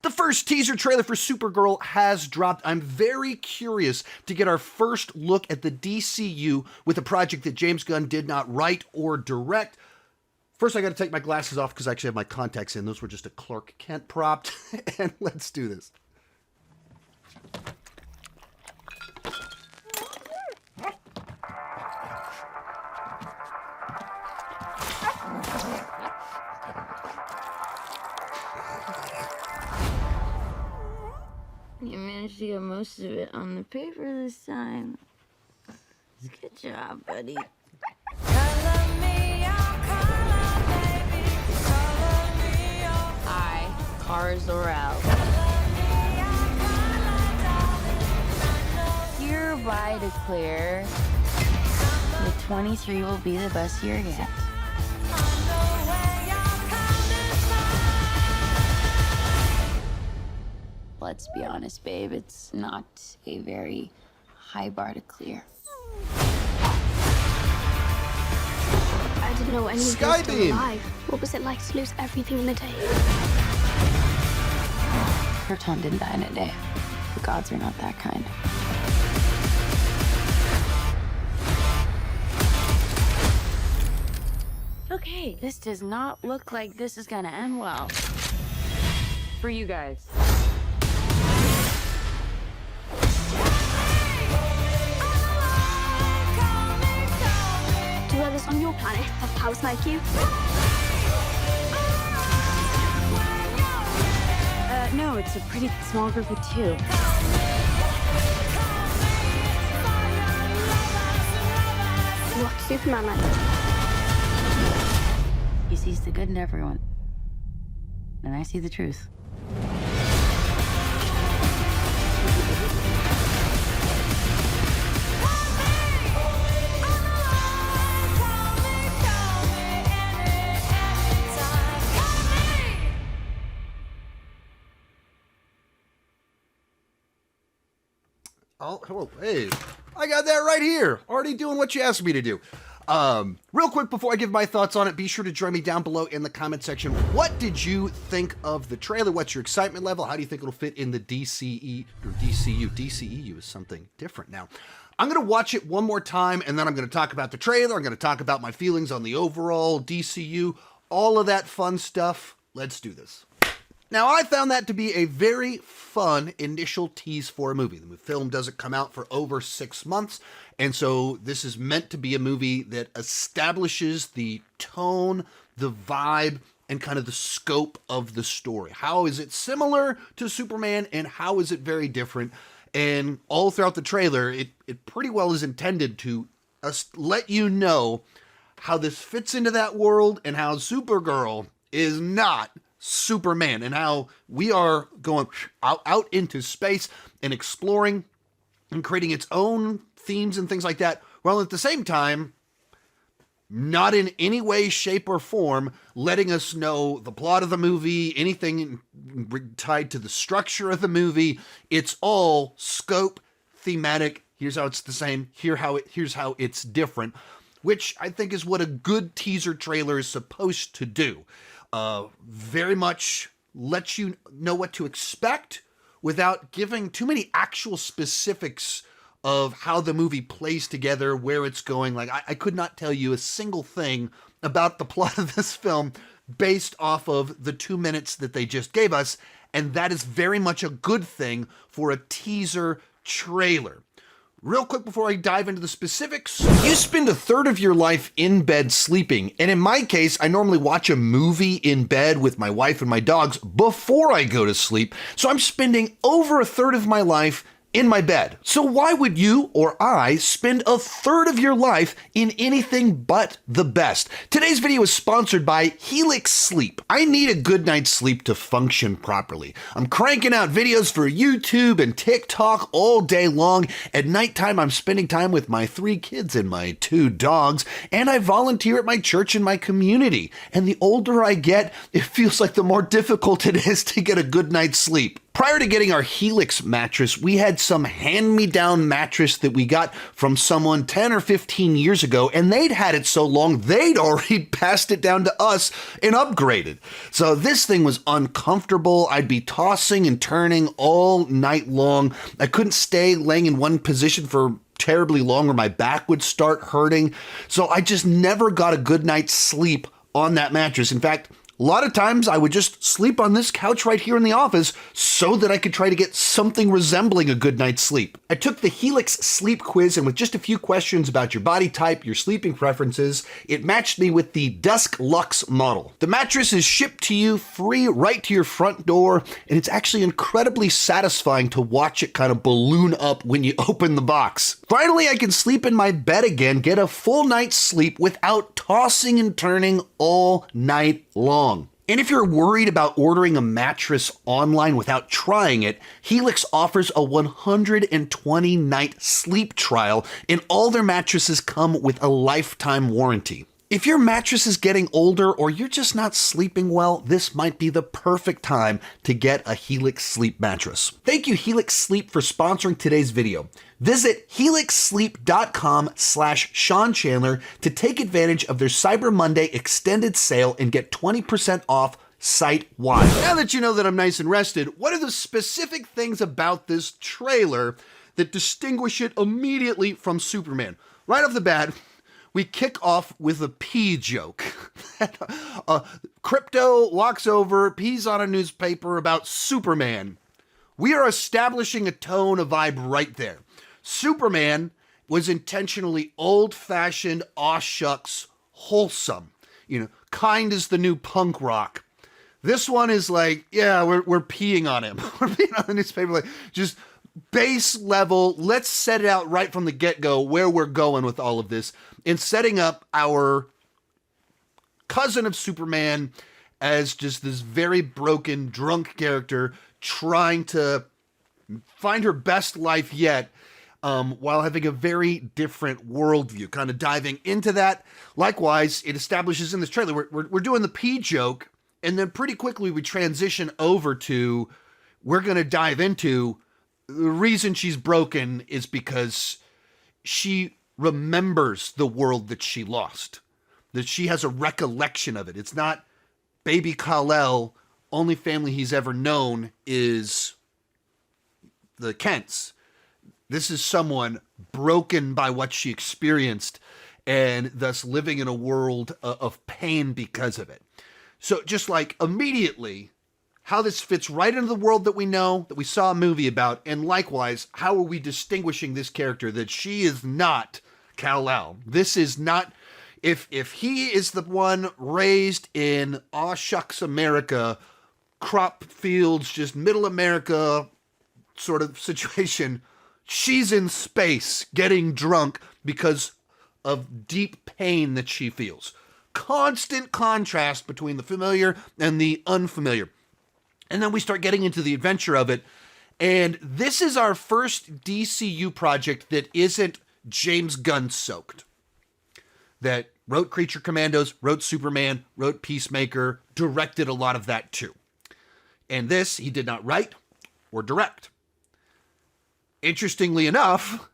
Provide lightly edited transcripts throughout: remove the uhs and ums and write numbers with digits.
The first teaser trailer for Supergirl has dropped. I'm very curious to get our first look at the DCU with a project that James Gunn did not write or direct. First, I got to take my glasses off because I actually have my contacts in. Those were just a Clark Kent prop. And let's do this. You managed to get most of it on the paper this time. Good job, buddy. Hi, Zor-El. Hereby declare that 23 will be the best year yet. Let's be honest, babe, it's not a very high bar to clear. I didn't know anyone was still Skybeam. alive. What was it like to lose everything in a day? Krypton didn't die in a day. The gods are not that kind. Okay, this does not look like this is gonna end well. For you guys. Do others on your planet have powers like you? No, it's a pretty small group of two. What's Superman like? He sees the good in everyone. And I see the truth. Oh, hello. Hey, I got that right here. Already doing what you asked me to do. Real quick before I give my thoughts on it, be sure to join me down below in the comment section. What did you think of the trailer? What's your excitement level? How do you think it'll fit in the DCE or DCU? DCEU is something different now. I'm going to watch it one more time, and then I'm going to talk about the trailer. I'm going to talk about my feelings on the overall DCU, all of that fun stuff. Let's do this. Now, I found that to be a very fun initial tease for a movie. The film doesn't come out for over 6 months, and so this is meant to be a movie that establishes the tone, the vibe, and kind of the scope of the story. How is it similar to Superman, and how is it very different? And all throughout the trailer, it pretty well is intended to let you know how this fits into that world and how Supergirl is not Superman, and how we are going out into space and exploring and creating its own themes and things like that, while at the same time not in any way, shape, or form letting us know the plot of the movie, anything tied to the structure of the movie. It's all scope, thematic. Here's how it's the same. Here's how it's different, which I think is what a good teaser trailer is supposed to do. Very much lets you know what to expect without giving too many actual specifics of how the movie plays together, where it's going. Like, I could not tell you a single thing about the plot of this film based off of the 2 minutes that they just gave us, and that is very much a good thing for a teaser trailer. Real quick before I dive into the specifics, you spend a third of your life in bed sleeping, and in my case, I normally watch a movie in bed with my wife and my dogs before I go to sleep, so I'm spending over a third of my life in my bed. So why would you or I spend a third of your life in anything but the best? Today's video is sponsored by Helix Sleep. I need a good night's sleep to function properly. I'm cranking out videos for YouTube and TikTok all day long. At nighttime, I'm spending time with my 3 kids and my 2 dogs, and I volunteer at my church and my community. And the older I get, it feels like the more difficult it is to get a good night's sleep. Prior to getting our Helix mattress, we had some hand-me-down mattress that we got from someone 10 or 15 years ago, and they'd had it so long, they'd already passed it down to us and upgraded. So this thing was uncomfortable. I'd be tossing and turning all night long. I couldn't stay laying in one position for terribly long or my back would start hurting. So I just never got a good night's sleep on that mattress. In fact, a lot of times I would just sleep on this couch right here in the office so that I could try to get something resembling a good night's sleep. I took the Helix sleep quiz, and with just a few questions about your body type, your sleeping preferences, it matched me with the Dusk Luxe model. The mattress is shipped to you free right to your front door, and it's actually incredibly satisfying to watch it kind of balloon up when you open the box. Finally, I can sleep in my bed again, get a full night's sleep without tossing and turning all night long. And if you're worried about ordering a mattress online without trying it, Helix offers a 120-night sleep trial, and all their mattresses come with a lifetime warranty. If your mattress is getting older or you're just not sleeping well, this might be the perfect time to get a Helix Sleep mattress. Thank you, Helix Sleep, for sponsoring today's video. Visit helixsleep.com/Sean Chandler to take advantage of their Cyber Monday extended sale and get 20% off site-wide. Now that you know that I'm nice and rested, what are the specific things about this trailer that distinguish it immediately from Superman? Right off the bat, we kick off with a pee joke. Crypto walks over, pees on a newspaper about Superman. We are establishing a tone, a vibe right there. Superman was intentionally old-fashioned, aw shucks, wholesome. You know, kind as the new punk rock. This one is like, yeah, we're peeing on him. We're peeing on the newspaper, like, just base level. Let's set it out right from the get-go where we're going with all of this, and setting up our cousin of Superman as just this very broken, drunk character trying to find her best life yet, while having a very different worldview, kind of diving into that. Likewise, it establishes in this trailer, we're doing the pee joke, and then pretty quickly we transition over to, we're going to dive into the reason she's broken is because she remembers the world that she lost, that she has a recollection of it. It's not baby Kal-El, only family he's ever known is the Kents. This is someone broken by what she experienced and thus living in a world of pain because of it. So just like immediately how this fits right into the world that we know, that we saw a movie about, and likewise, how are we distinguishing this character that she is not Kal-El? This is not, if he is the one raised in aw shucks America, crop fields, just middle America sort of situation, she's in space getting drunk because of deep pain that she feels. Constant contrast between the familiar and the unfamiliar. And then we start getting into the adventure of it. And this is our first DCU project that isn't James Gunn soaked. That wrote Creature Commandos, wrote Superman, wrote Peacemaker, directed a lot of that too. And this he did not write or direct. Interestingly enough,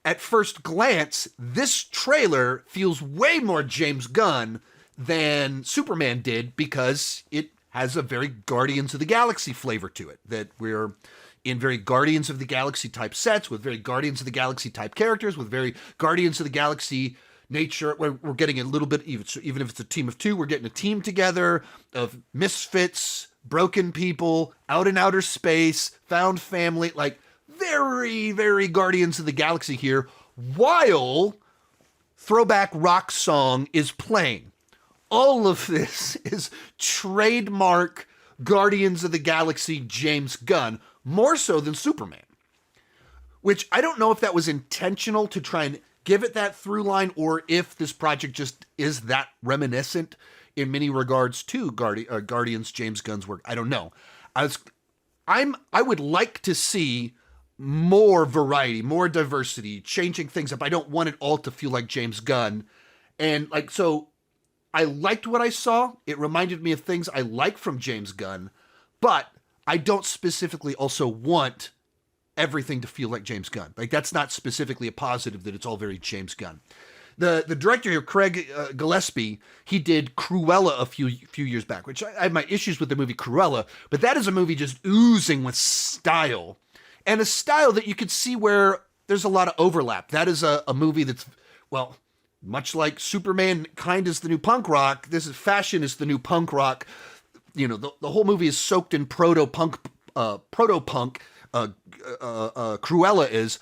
at first glance, this trailer feels way more James Gunn than Superman did because it has a very Guardians of the Galaxy flavor to it. That we're in very Guardians of the Galaxy type sets, with very Guardians of the Galaxy type characters, with very Guardians of the Galaxy nature. We're getting a little bit, even if it's a team of two, we're getting a team together of misfits, broken people, out in outer space, found family, like very, very Guardians of the Galaxy here, while Throwback Rock Song is playing. All of this is trademark Guardians of the Galaxy James Gunn, more so than Superman. Which I don't know if that was intentional to try and give it that through line, or if this project just is that reminiscent in many regards to Guardians James Gunn's work. I don't know. I would like to see more variety, more diversity, changing things up. I don't want it all to feel like James Gunn. And like, so I liked what I saw. It reminded me of things I like from James Gunn, but I don't specifically also want everything to feel like James Gunn. Like, that's not specifically a positive that it's all very James Gunn. The director here, Craig Gillespie, he did Cruella a few years back, which I have my issues with the movie Cruella, but that is a movie just oozing with style, and a style that you could see where there's a lot of overlap. That is a movie that's, well, much like Superman kind is the new punk rock, this is fashion is the new punk rock. You know, the whole movie is soaked in proto-punk, Cruella is,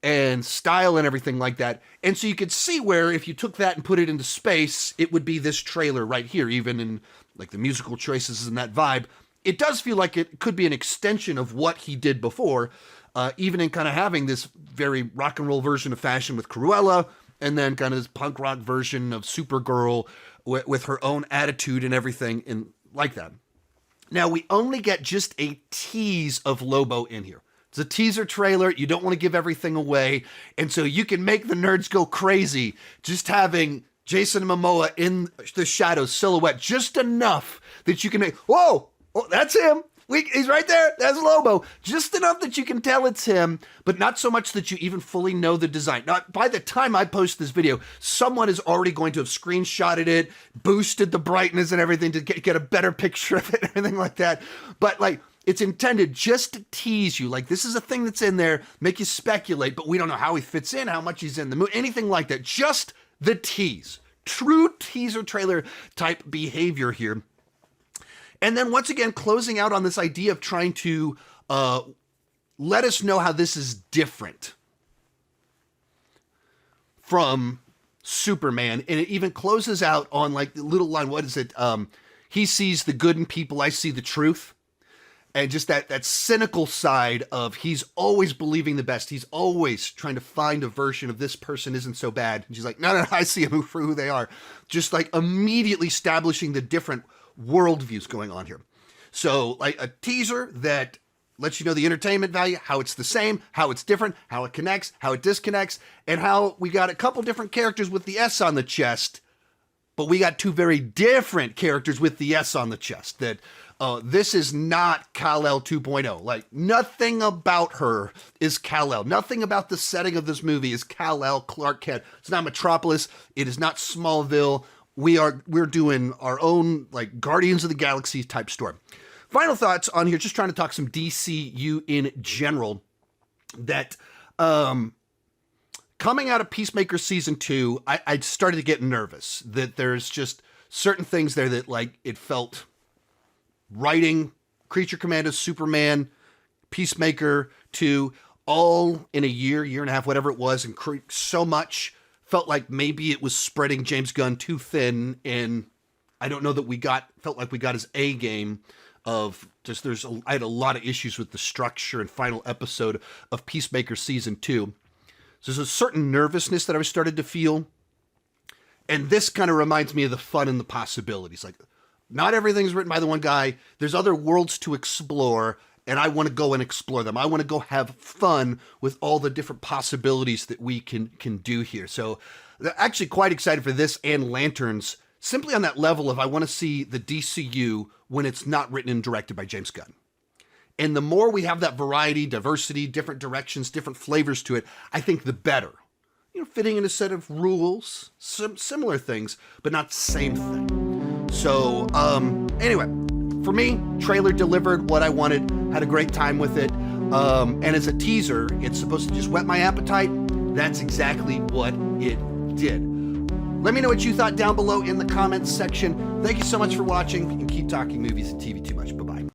and style and everything like that. And so you could see where if you took that and put it into space, it would be this trailer right here, even in like the musical choices and that vibe. It does feel like it could be an extension of what he did before, even in kind of having this very rock and roll version of fashion with Cruella, and then kind of this punk rock version of Supergirl with her own attitude and everything and like that. Now, we only get just a tease of Lobo in here. It's a teaser trailer. You don't want to give everything away. And so you can make the nerds go crazy just having Jason Momoa in the shadow silhouette, just enough that you can make, whoa, oh, that's him. He's right there. That's Lobo. Just enough that you can tell it's him, but not so much that you even fully know the design. Now, by the time I post this video, someone is already going to have screenshotted it, boosted the brightness and everything to get a better picture of it and everything like that. But like, it's intended just to tease you. Like, this is a thing that's in there, make you speculate, but we don't know how he fits in, how much he's in the movie, anything like that. Just the tease. True teaser trailer type behavior here. And then once again, closing out on this idea of trying to let us know how this is different from Superman. And it even closes out on like the little line, what is it? He sees the good in people, I see the truth. And just that cynical side of he's always believing the best. He's always trying to find a version of this person isn't so bad. And she's like, no, I see them for who they are. Just like immediately establishing the different worldviews going on here. So like a teaser that lets you know the entertainment value, how it's the same, how it's different, how it connects, how it disconnects, and how we got a couple different characters with the S on the chest, but we got two very different characters with the S on the chest. That this is not Kal-El 2.0. Like, nothing about her is Kal-El. Nothing about the setting of this movie is Kal-El, Clark Kent. It's not Metropolis. It is not Smallville. We're doing our own, like, Guardians of the Galaxy type story. Final thoughts on here, just trying to talk some DCU in general. That coming out of Peacemaker Season 2, I started to get nervous. That there's just certain things there that, like, it felt... Writing, Creature Commandos, Superman, Peacemaker 2, all in a year and a half, whatever it was, and so much felt like maybe it was spreading James Gunn too thin, and I don't know that felt like we got his A game of just I had a lot of issues with the structure and final episode of Peacemaker Season 2. So there's a certain nervousness that I started to feel, and this kind of reminds me of the fun and the possibilities, like, not everything's written by the one guy. There's other worlds to explore, and I want to go and explore them. I want to go have fun with all the different possibilities that we can do here. So I'm actually quite excited for this and Lanterns, simply on that level of I want to see the DCU when it's not written and directed by James Gunn. And the more we have that variety, diversity, different directions, different flavors to it, I think the better. You know, fitting in a set of rules, some similar things, but not the same thing. So, anyway, for me, trailer delivered what I wanted, had a great time with it, and as a teaser, it's supposed to just whet my appetite. That's exactly what it did. Let me know what you thought down below in the comments section. Thank you so much for watching, and keep talking movies and TV too much. Bye-bye.